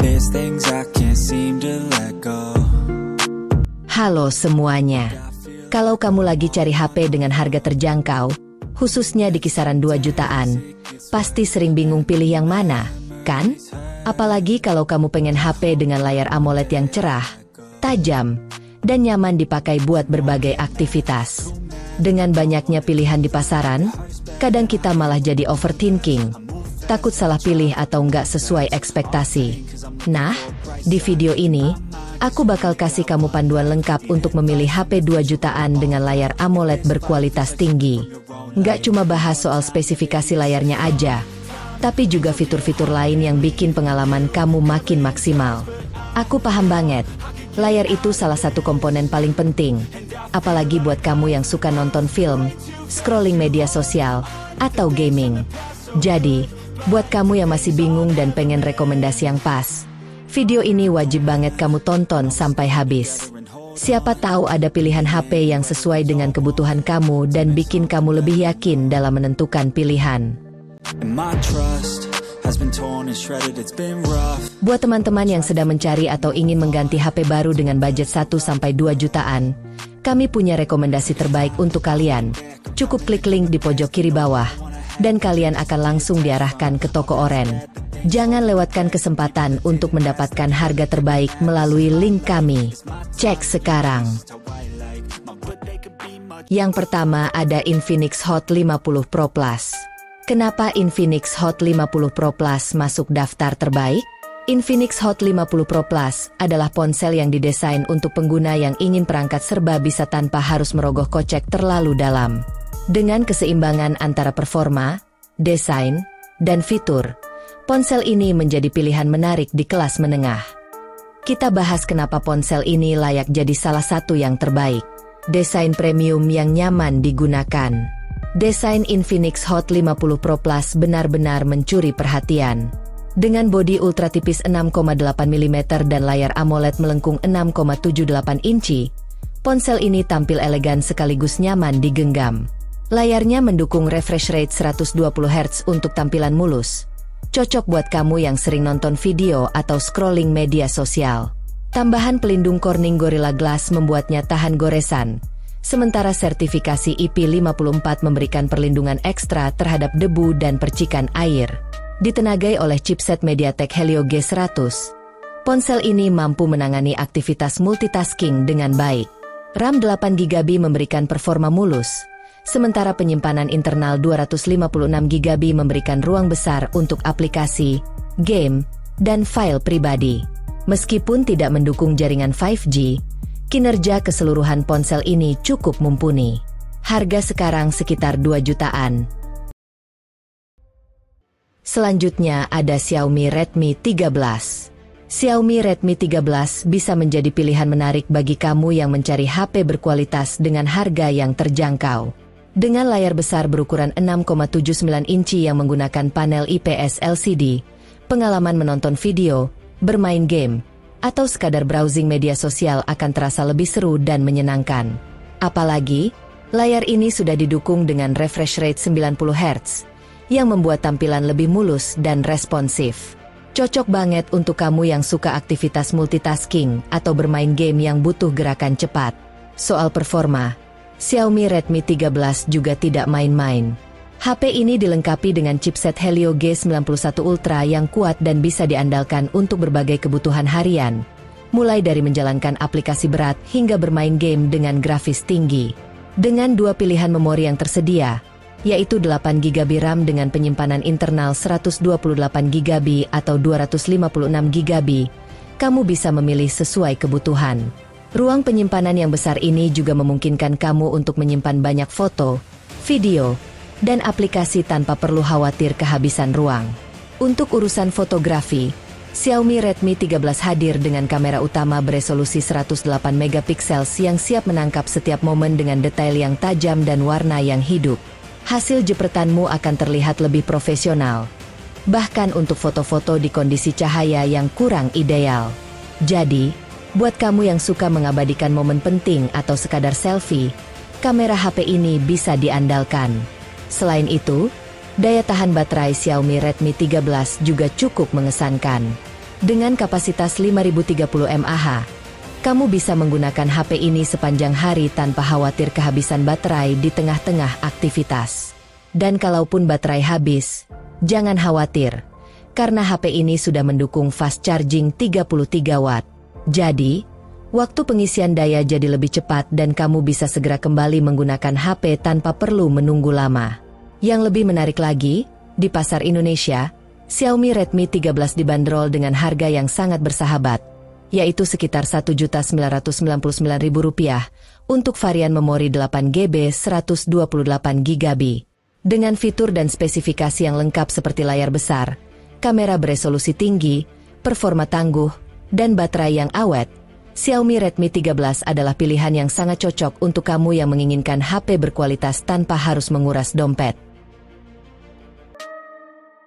There's things I can't seem to let go. Halo semuanya. Kalau kamu lagi cari HP dengan harga terjangkau, khususnya di kisaran 2 jutaan, pasti sering bingung pilih yang mana, kan? Apalagi kalau kamu pengen HP dengan layar AMOLED yang cerah, tajam, dan nyaman dipakai buat berbagai aktivitas. Dengan banyaknya pilihan di pasaran, kadang kita malah jadi overthinking, takut salah pilih atau nggak sesuai ekspektasi. Nah, di video ini, aku bakal kasih kamu panduan lengkap untuk memilih HP 2 jutaan dengan layar AMOLED berkualitas tinggi. Nggak cuma bahas soal spesifikasi layarnya aja, tapi juga fitur-fitur lain yang bikin pengalaman kamu makin maksimal. Aku paham banget, layar itu salah satu komponen paling penting, apalagi buat kamu yang suka nonton film, scrolling media sosial, atau gaming. Jadi, buat kamu yang masih bingung dan pengen rekomendasi yang pas, video ini wajib banget kamu tonton sampai habis. Siapa tahu ada pilihan HP yang sesuai dengan kebutuhan kamu dan bikin kamu lebih yakin dalam menentukan pilihan. Buat teman-teman yang sedang mencari atau ingin mengganti HP baru dengan budget 1-2 jutaan, kami punya rekomendasi terbaik untuk kalian. Cukup klik link di pojok kiri bawah, dan kalian akan langsung diarahkan ke toko Oren. Jangan lewatkan kesempatan untuk mendapatkan harga terbaik melalui link kami. Cek sekarang. Yang pertama ada Infinix Hot 50 Pro Plus. Kenapa Infinix Hot 50 Pro Plus masuk daftar terbaik? Infinix Hot 50 Pro Plus adalah ponsel yang didesain untuk pengguna yang ingin perangkat serba bisa tanpa harus merogoh kocek terlalu dalam. Dengan keseimbangan antara performa, desain, dan fitur, ponsel ini menjadi pilihan menarik di kelas menengah. Kita bahas kenapa ponsel ini layak jadi salah satu yang terbaik. Desain premium yang nyaman digunakan. Desain Infinix Hot 50 Pro Plus benar-benar mencuri perhatian. Dengan bodi ultra tipis 6,8 mm dan layar AMOLED melengkung 6,78 inci, ponsel ini tampil elegan sekaligus nyaman digenggam. Layarnya mendukung refresh rate 120 Hz untuk tampilan mulus. Cocok buat kamu yang sering nonton video atau scrolling media sosial. Tambahan pelindung Corning Gorilla Glass membuatnya tahan goresan. Sementara sertifikasi IP54 memberikan perlindungan ekstra terhadap debu dan percikan air. Ditenagai oleh chipset MediaTek Helio G100, ponsel ini mampu menangani aktivitas multitasking dengan baik. RAM 8GB memberikan performa mulus, sementara penyimpanan internal 256GB memberikan ruang besar untuk aplikasi, game, dan file pribadi. Meskipun tidak mendukung jaringan 5G, kinerja keseluruhan ponsel ini cukup mumpuni. Harga sekarang sekitar 2 jutaan. Selanjutnya ada Xiaomi Redmi 13. Xiaomi Redmi 13 bisa menjadi pilihan menarik bagi kamu yang mencari HP berkualitas dengan harga yang terjangkau. Dengan layar besar berukuran 6,79 inci yang menggunakan panel IPS LCD, pengalaman menonton video, bermain game, atau sekadar browsing media sosial akan terasa lebih seru dan menyenangkan. Apalagi, layar ini sudah didukung dengan refresh rate 90 Hz, yang membuat tampilan lebih mulus dan responsif. Cocok banget untuk kamu yang suka aktivitas multitasking atau bermain game yang butuh gerakan cepat. Soal performa, Xiaomi Redmi 13 juga tidak main-main. HP ini dilengkapi dengan chipset Helio G91 Ultra yang kuat dan bisa diandalkan untuk berbagai kebutuhan harian, mulai dari menjalankan aplikasi berat hingga bermain game dengan grafis tinggi. Dengan dua pilihan memori yang tersedia, yaitu 8GB RAM dengan penyimpanan internal 128GB atau 256GB, kamu bisa memilih sesuai kebutuhan. Ruang penyimpanan yang besar ini juga memungkinkan kamu untuk menyimpan banyak foto, video, dan aplikasi tanpa perlu khawatir kehabisan ruang. Untuk urusan fotografi, Xiaomi Redmi 13 hadir dengan kamera utama beresolusi 108MP yang siap menangkap setiap momen dengan detail yang tajam dan warna yang hidup. Hasil jepretanmu akan terlihat lebih profesional, bahkan untuk foto-foto di kondisi cahaya yang kurang ideal. Jadi, buat kamu yang suka mengabadikan momen penting atau sekadar selfie, kamera HP ini bisa diandalkan. Selain itu, daya tahan baterai Xiaomi Redmi 13 juga cukup mengesankan. Dengan kapasitas 5030 mAh, kamu bisa menggunakan HP ini sepanjang hari tanpa khawatir kehabisan baterai di tengah-tengah aktivitas. Dan kalaupun baterai habis, jangan khawatir, karena HP ini sudah mendukung fast charging 33 watt. Jadi, waktu pengisian daya jadi lebih cepat dan kamu bisa segera kembali menggunakan HP tanpa perlu menunggu lama. Yang lebih menarik lagi, di pasar Indonesia, Xiaomi Redmi 13 dibanderol dengan harga yang sangat bersahabat, yaitu sekitar Rp1.999.000 untuk varian memori 8GB 128GB. Dengan fitur dan spesifikasi yang lengkap seperti layar besar, kamera beresolusi tinggi, performa tangguh, dan baterai yang awet, Xiaomi Redmi 13 adalah pilihan yang sangat cocok untuk kamu yang menginginkan HP berkualitas tanpa harus menguras dompet.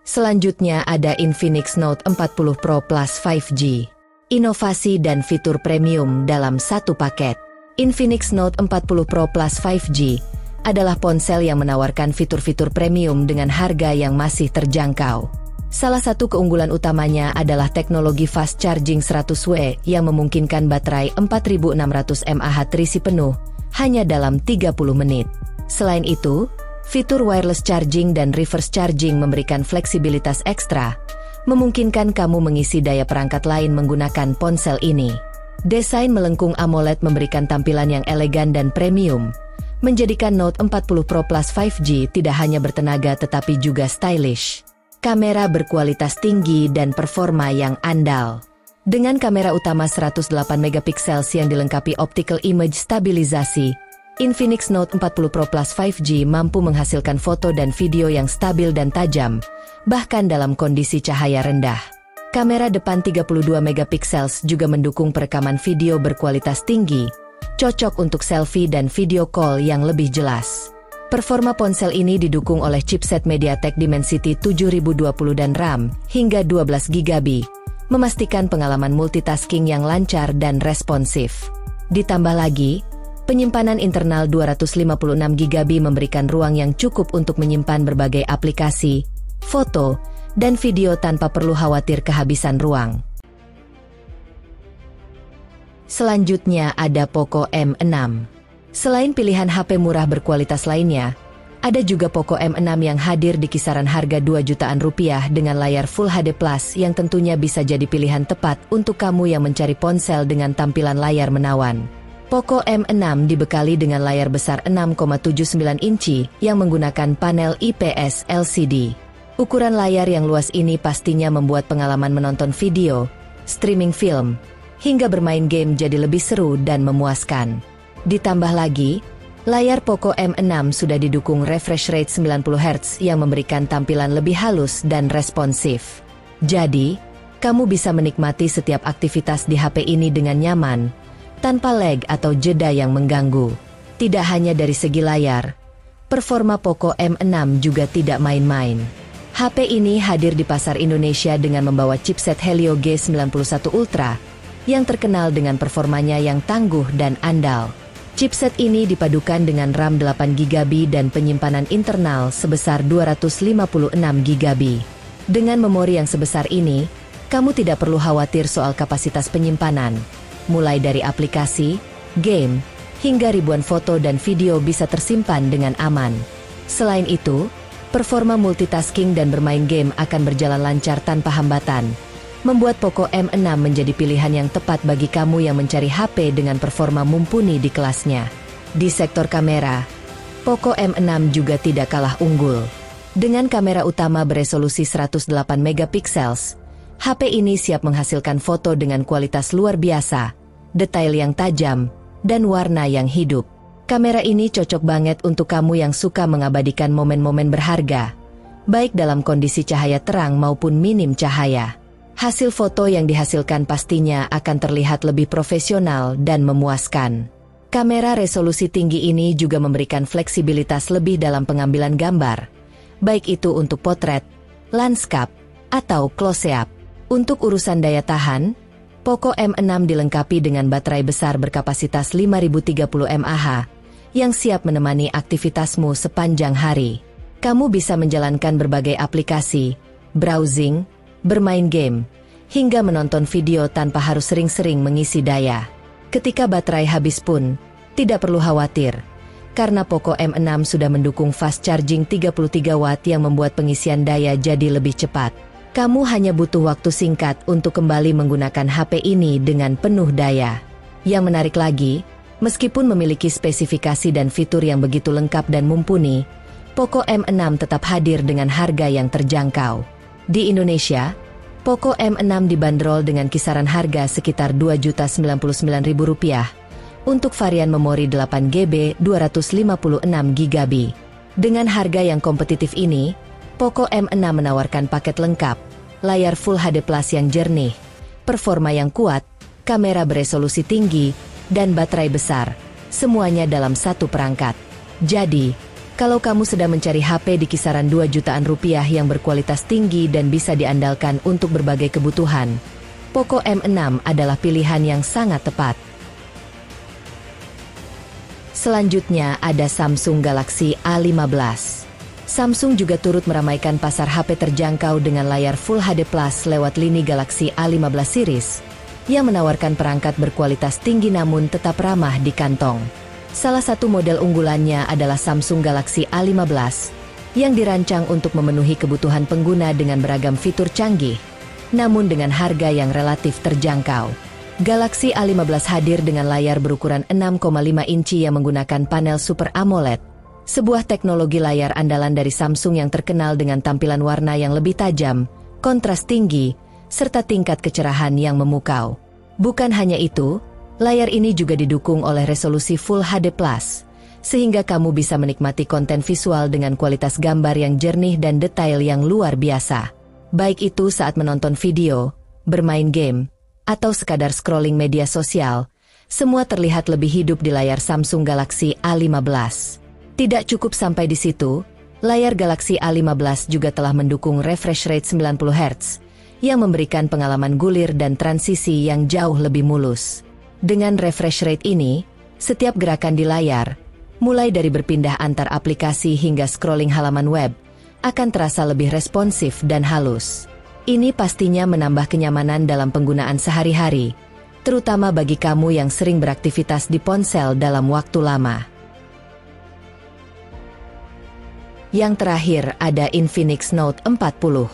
Selanjutnya ada Infinix Note 40 Pro Plus 5G. Inovasi dan fitur premium dalam satu paket. Infinix Note 40 Pro Plus 5G adalah ponsel yang menawarkan fitur-fitur premium dengan harga yang masih terjangkau. Salah satu keunggulan utamanya adalah teknologi fast charging 100W yang memungkinkan baterai 4600 mAh terisi penuh hanya dalam 30 menit. Selain itu, fitur wireless charging dan reverse charging memberikan fleksibilitas ekstra, memungkinkan kamu mengisi daya perangkat lain menggunakan ponsel ini. Desain melengkung AMOLED memberikan tampilan yang elegan dan premium, menjadikan Note 40 Pro Plus 5G tidak hanya bertenaga tetapi juga stylish. Kamera berkualitas tinggi dan performa yang andal. Dengan kamera utama 108MP yang dilengkapi optical image stabilisasi, Infinix Note 40 Pro Plus 5G mampu menghasilkan foto dan video yang stabil dan tajam, bahkan dalam kondisi cahaya rendah. Kamera depan 32MP juga mendukung perekaman video berkualitas tinggi, cocok untuk selfie dan video call yang lebih jelas. Performa ponsel ini didukung oleh chipset MediaTek Dimensity 7020 dan RAM hingga 12GB, memastikan pengalaman multitasking yang lancar dan responsif. Ditambah lagi, penyimpanan internal 256GB memberikan ruang yang cukup untuk menyimpan berbagai aplikasi, foto, dan video tanpa perlu khawatir kehabisan ruang. Selanjutnya ada Poco M6. Selain pilihan HP murah berkualitas lainnya, ada juga Poco M6 yang hadir di kisaran harga 2 jutaan rupiah dengan layar Full HD Plus yang tentunya bisa jadi pilihan tepat untuk kamu yang mencari ponsel dengan tampilan layar menawan. Poco M6 dibekali dengan layar besar 6,79 inci yang menggunakan panel IPS LCD. Ukuran layar yang luas ini pastinya membuat pengalaman menonton video, streaming film, hingga bermain game jadi lebih seru dan memuaskan. Ditambah lagi, layar Poco M6 sudah didukung refresh rate 90Hz yang memberikan tampilan lebih halus dan responsif. Jadi, kamu bisa menikmati setiap aktivitas di HP ini dengan nyaman, tanpa lag atau jeda yang mengganggu. Tidak hanya dari segi layar, performa Poco M6 juga tidak main-main. HP ini hadir di pasar Indonesia dengan membawa chipset Helio G91 Ultra, yang terkenal dengan performanya yang tangguh dan andal. Chipset ini dipadukan dengan RAM 8GB dan penyimpanan internal sebesar 256GB. Dengan memori yang sebesar ini, kamu tidak perlu khawatir soal kapasitas penyimpanan. Mulai dari aplikasi, game, hingga ribuan foto dan video bisa tersimpan dengan aman. Selain itu, performa multitasking dan bermain game akan berjalan lancar tanpa hambatan, membuat Poco M6 menjadi pilihan yang tepat bagi kamu yang mencari HP dengan performa mumpuni di kelasnya. Di sektor kamera, Poco M6 juga tidak kalah unggul. Dengan kamera utama beresolusi 108MP, HP ini siap menghasilkan foto dengan kualitas luar biasa, detail yang tajam, dan warna yang hidup. Kamera ini cocok banget untuk kamu yang suka mengabadikan momen-momen berharga, baik dalam kondisi cahaya terang maupun minim cahaya. Hasil foto yang dihasilkan pastinya akan terlihat lebih profesional dan memuaskan. Kamera resolusi tinggi ini juga memberikan fleksibilitas lebih dalam pengambilan gambar, baik itu untuk potret, lanskap, atau close-up. Untuk urusan daya tahan, Poco M6 dilengkapi dengan baterai besar berkapasitas 5030 mAh, yang siap menemani aktivitasmu sepanjang hari. Kamu bisa menjalankan berbagai aplikasi, browsing, bermain game, hingga menonton video tanpa harus sering-sering mengisi daya. Ketika baterai habis pun, tidak perlu khawatir, karena Poco M6 sudah mendukung fast charging 33 watt yang membuat pengisian daya jadi lebih cepat. Kamu hanya butuh waktu singkat untuk kembali menggunakan HP ini dengan penuh daya. Yang menarik lagi, meskipun memiliki spesifikasi dan fitur yang begitu lengkap dan mumpuni, Poco M6 tetap hadir dengan harga yang terjangkau. Di Indonesia, Poco M6 dibanderol dengan kisaran harga sekitar Rp2.099.000 untuk varian memori 8GB 256GB. Dengan harga yang kompetitif ini, Poco M6 menawarkan paket lengkap, layar Full HD Plus yang jernih, performa yang kuat, kamera beresolusi tinggi, dan baterai besar, semuanya dalam satu perangkat. Jadi, kalau kamu sedang mencari HP di kisaran 2 jutaan rupiah yang berkualitas tinggi dan bisa diandalkan untuk berbagai kebutuhan, Poco M6 adalah pilihan yang sangat tepat. Selanjutnya ada Samsung Galaxy A15. Samsung juga turut meramaikan pasar HP terjangkau dengan layar Full HD Plus lewat lini Galaxy A15 series, yang menawarkan perangkat berkualitas tinggi namun tetap ramah di kantong. Salah satu model unggulannya adalah Samsung Galaxy A15, yang dirancang untuk memenuhi kebutuhan pengguna dengan beragam fitur canggih, namun dengan harga yang relatif terjangkau. Galaxy A15 hadir dengan layar berukuran 6,5 inci yang menggunakan panel Super AMOLED, sebuah teknologi layar andalan dari Samsung yang terkenal dengan tampilan warna yang lebih tajam, kontras tinggi, serta tingkat kecerahan yang memukau. Bukan hanya itu, layar ini juga didukung oleh resolusi Full HD+, sehingga kamu bisa menikmati konten visual dengan kualitas gambar yang jernih dan detail yang luar biasa. Baik itu saat menonton video, bermain game, atau sekadar scrolling media sosial, semua terlihat lebih hidup di layar Samsung Galaxy A15. Tidak cukup sampai di situ, layar Galaxy A15 juga telah mendukung refresh rate 90 Hz, yang memberikan pengalaman gulir dan transisi yang jauh lebih mulus. Dengan refresh rate ini, setiap gerakan di layar, mulai dari berpindah antar aplikasi hingga scrolling halaman web, akan terasa lebih responsif dan halus. Ini pastinya menambah kenyamanan dalam penggunaan sehari-hari, terutama bagi kamu yang sering beraktivitas di ponsel dalam waktu lama. Yang terakhir ada Infinix Note 40.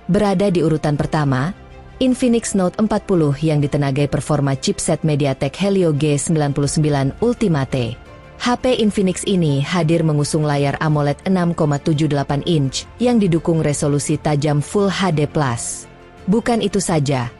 Berada di urutan pertama, Infinix Note 40 yang ditenagai performa chipset MediaTek Helio G99 Ultimate. HP Infinix ini hadir mengusung layar AMOLED 6,78 inch yang didukung resolusi tajam Full HD+. Bukan itu saja,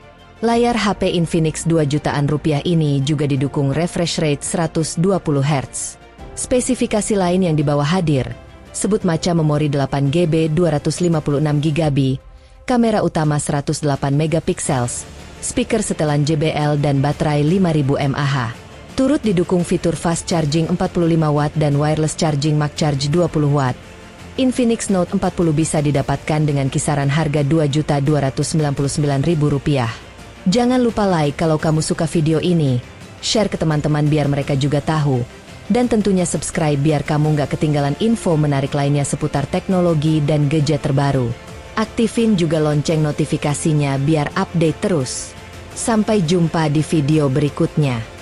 layar HP Infinix 2 jutaan rupiah ini juga didukung refresh rate 120 Hz. Spesifikasi lain yang dibawa hadir, sebut maca memori 8GB 256GB, kamera utama 108 megapiksels, speaker setelan JBL dan baterai 5000 mAh. Turut didukung fitur fast charging 45 watt dan wireless charging Max Charge 20 watt. Infinix Note 40 bisa didapatkan dengan kisaran harga Rp2.299.000. Jangan lupa like kalau kamu suka video ini, share ke teman-teman biar mereka juga tahu, dan tentunya subscribe biar kamu nggak ketinggalan info menarik lainnya seputar teknologi dan gadget terbaru. Aktifin juga lonceng notifikasinya biar update terus. Sampai jumpa di video berikutnya.